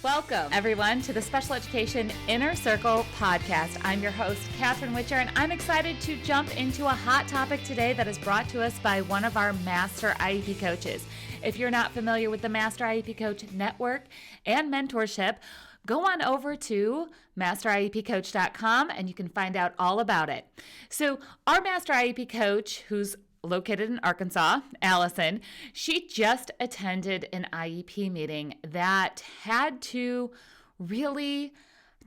Welcome, everyone, to the Special Education Inner Circle podcast. I'm your host, Katherine Witcher, and I'm excited to jump into a hot topic today that is brought to us by one of our Master IEP coaches. If you're not familiar with the Master IEP Coach Network and mentorship, go on over to masteriepcoach.com and you can find out all about it. So our Master IEP Coach, who's located in Arkansas, Allison, she just attended an IEP meeting that had to really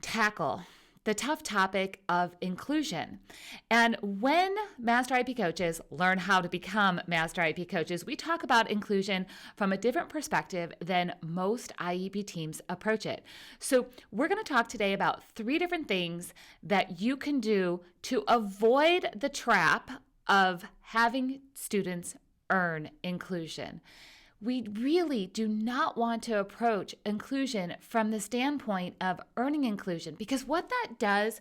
tackle the tough topic of inclusion. And when Master IEP coaches learn how to become Master IEP coaches, we talk about inclusion from a different perspective than most IEP teams approach it. So we're going to talk today about 3 different things that you can do to avoid the trap of having students earn inclusion. We really do not want to approach inclusion from the standpoint of earning inclusion, because what that does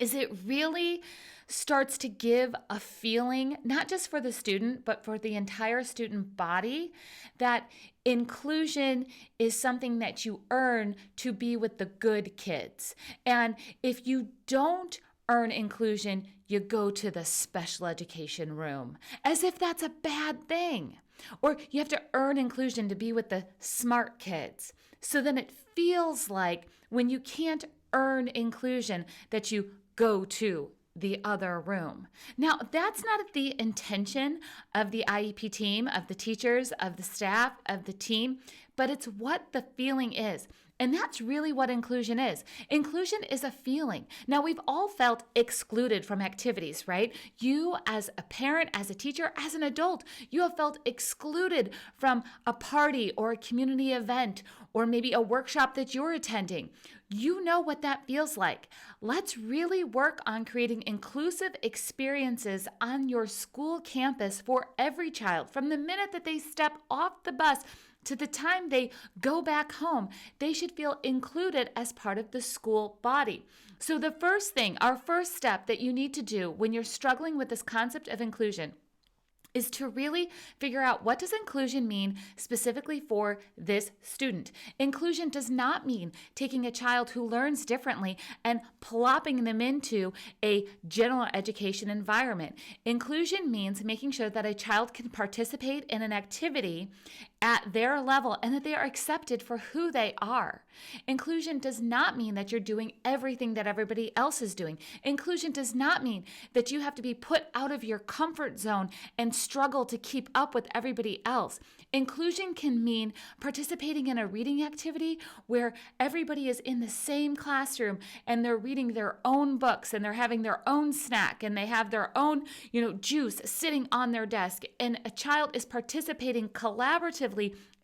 is it really starts to give a feeling, not just for the student, but for the entire student body, that inclusion is something that you earn to be with the good kids. And if you don't earn inclusion, you go to the special education room, as if that's a bad thing. Or you have to earn inclusion to be with the smart kids. So then it feels like when you can't earn inclusion that you go to the other room. Now, that's not the intention of the IEP team, of the teachers, of the staff, of the team, but it's what the feeling is. And that's really what inclusion is. Inclusion is a feeling. Now, we've all felt excluded from activities, right? You as a parent, as a teacher, as an adult, you have felt excluded from a party or a community event or maybe a workshop that you're attending. You know what that feels like. Let's really work on creating inclusive experiences on your school campus for every child. From the minute that they step off the bus to the time they go back home, they should feel included as part of the school body. So the first thing, our first step that you need to do when you're struggling with this concept of inclusion is to really figure out, what does inclusion mean specifically for this student? Inclusion does not mean taking a child who learns differently and plopping them into a general education environment. Inclusion means making sure that a child can participate in an activity at their level and that they are accepted for who they are. Inclusion does not mean that you're doing everything that everybody else is doing. Inclusion does not mean that you have to be put out of your comfort zone and struggle to keep up with everybody else. Inclusion can mean participating in a reading activity where everybody is in the same classroom and they're reading their own books and they're having their own snack and they have their own, juice sitting on their desk, and a child is participating collaboratively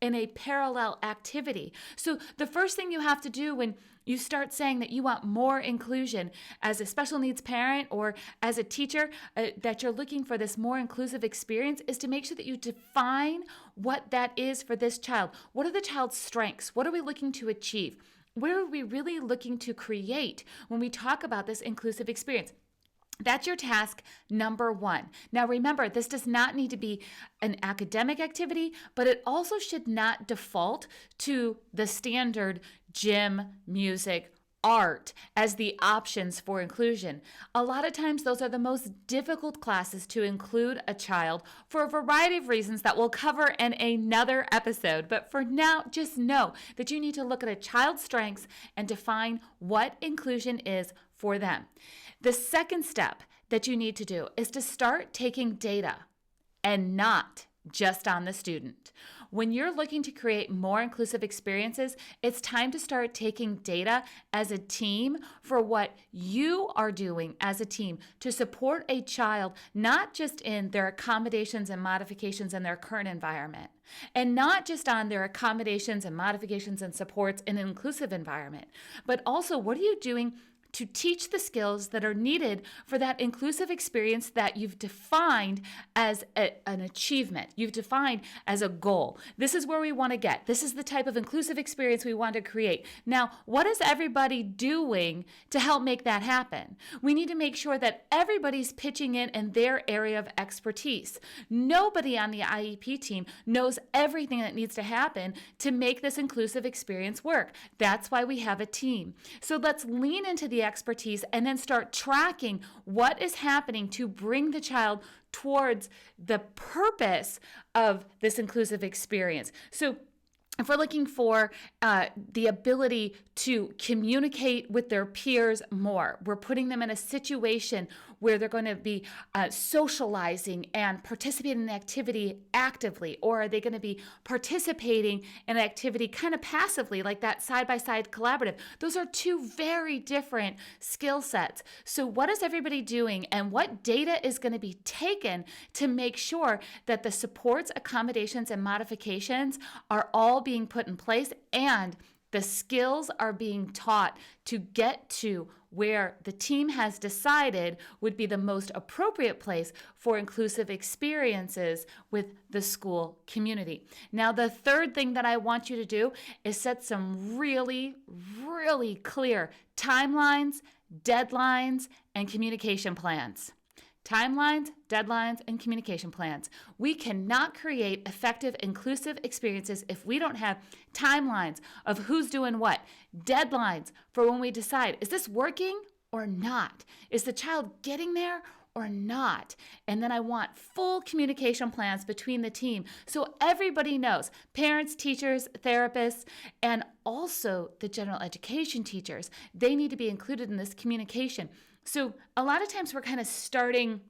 in a parallel activity. So the first thing you have to do when you start saying that you want more inclusion as a special needs parent or as a teacher, that you're looking for this more inclusive experience, is to make sure that you define what that is for this child. What are the child's strengths? What are we looking to achieve? Where are we really looking to create when we talk about this inclusive experience? That's your task number 1. Now remember, this does not need to be an academic activity, but it also should not default to the standard gym, music, art as the options for inclusion. A lot of times those are the most difficult classes to include a child for a variety of reasons that we'll cover in another episode. But for now, just know that you need to look at a child's strengths and define what inclusion is for them. The second step that you need to do is to start taking data and not just on the student. When you're looking to create more inclusive experiences, it's time to start taking data as a team for what you are doing as a team to support a child, not just in their accommodations and modifications in their current environment, and not just on their accommodations and modifications and supports in an inclusive environment, but also what are you doing to teach the skills that are needed for that inclusive experience that you've defined as an achievement. You've defined as a goal. This is where we want to get. This is the type of inclusive experience we want to create. Now, what is everybody doing to help make that happen? We need to make sure that everybody's pitching in their area of expertise. Nobody on the IEP team knows everything that needs to happen to make this inclusive experience work. That's why we have a team. So let's lean into the expertise and then start tracking what is happening to bring the child towards the purpose of this inclusive experience. So if we're looking for the ability to communicate with their peers more, we're putting them in a situation where they're going to be socializing and participating in the activity actively, or are they going to be participating in an activity kind of passively, like that side-by-side collaborative? Those are two very different skill sets. So what is everybody doing, and what data is going to be taken to make sure that the supports, accommodations, and modifications are all being put in place, and the skills are being taught to get to where the team has decided would be the most appropriate place for inclusive experiences with the school community. Now, the third thing that I want you to do is set some really, really clear timelines, deadlines, and communication plans. Timelines, deadlines, and communication plans. We cannot create effective, inclusive experiences if we don't have timelines of who's doing what, deadlines for when we decide, is this working or not? Is the child getting there or not? And then I want full communication plans between the team so everybody knows, parents, teachers, therapists, and also the general education teachers. They need to be included in this communication. So a lot of times we're kind of starting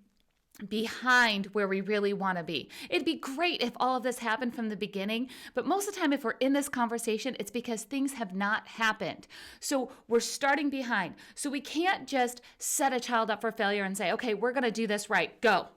behind where we really want to be. It'd be great if all of this happened from the beginning, but most of the time if we're in this conversation, it's because things have not happened. So we're starting behind. So we can't just set a child up for failure and say, okay, we're going to do this right, go.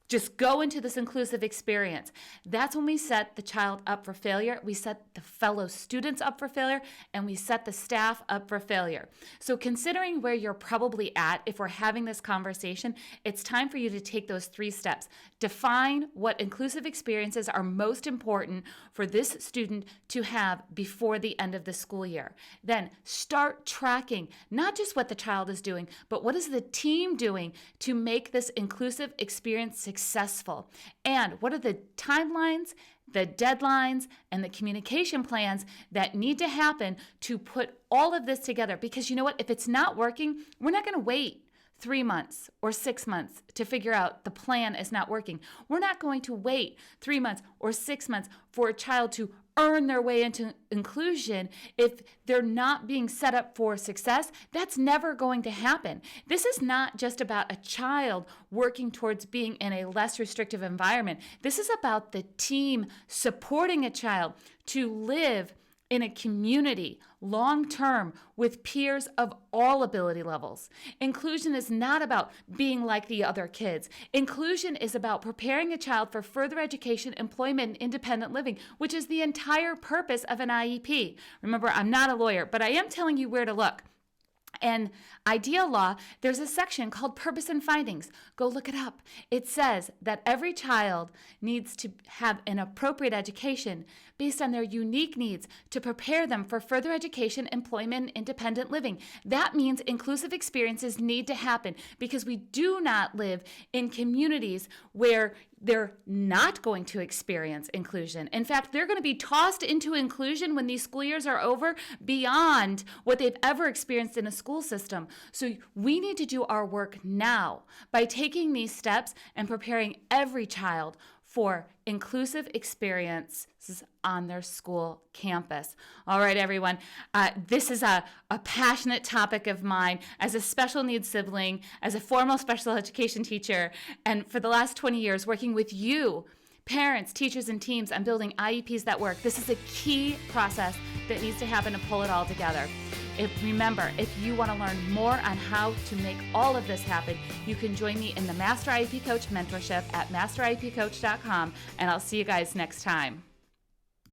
Just go into this inclusive experience. That's when we set the child up for failure. We set the fellow students up for failure, and we set the staff up for failure. So considering where you're probably at, if we're having this conversation, it's time for you to take those 3 steps. Define what inclusive experiences are most important for this student to have before the end of the school year. Then start tracking not just what the child is doing, but what is the team doing to make this inclusive experience successful, and what are the timelines, the deadlines, and the communication plans that need to happen to put all of this together. Because you know what, if it's not working, we're not going to wait 3 months or 6 months to figure out the plan is not working. We're not going to wait 3 months or 6 months for a child to earn their way into inclusion if they're not being set up for success. That's never going to happen. This is not just about a child working towards being in a less restrictive environment. This is about the team supporting a child to live in a community long-term with peers of all ability levels. Inclusion is not about being like the other kids. Inclusion is about preparing a child for further education, employment, and independent living, which is the entire purpose of an IEP. Remember, I'm not a lawyer, but I am telling you where to look. And IDEA law, there's a section called Purpose and Findings. Go look it up. It says that every child needs to have an appropriate education based on their unique needs to prepare them for further education, employment, and independent living. That means inclusive experiences need to happen because we do not live in communities where they're not going to experience inclusion. In fact, they're going to be tossed into inclusion when these school years are over beyond what they've ever experienced in a school system. So we need to do our work now by taking these steps and preparing every child for inclusive experiences on their school campus. All right, everyone. This is a passionate topic of mine as a special needs sibling, as a formal special education teacher, and for the last 20 years working with you, parents, teachers, and teams on building IEPs that work. This is a key process that needs to happen to pull it all together. Remember, if you want to learn more on how to make all of this happen, you can join me in the Master IEP Coach mentorship at masteriepcoach.com, and I'll see you guys next time.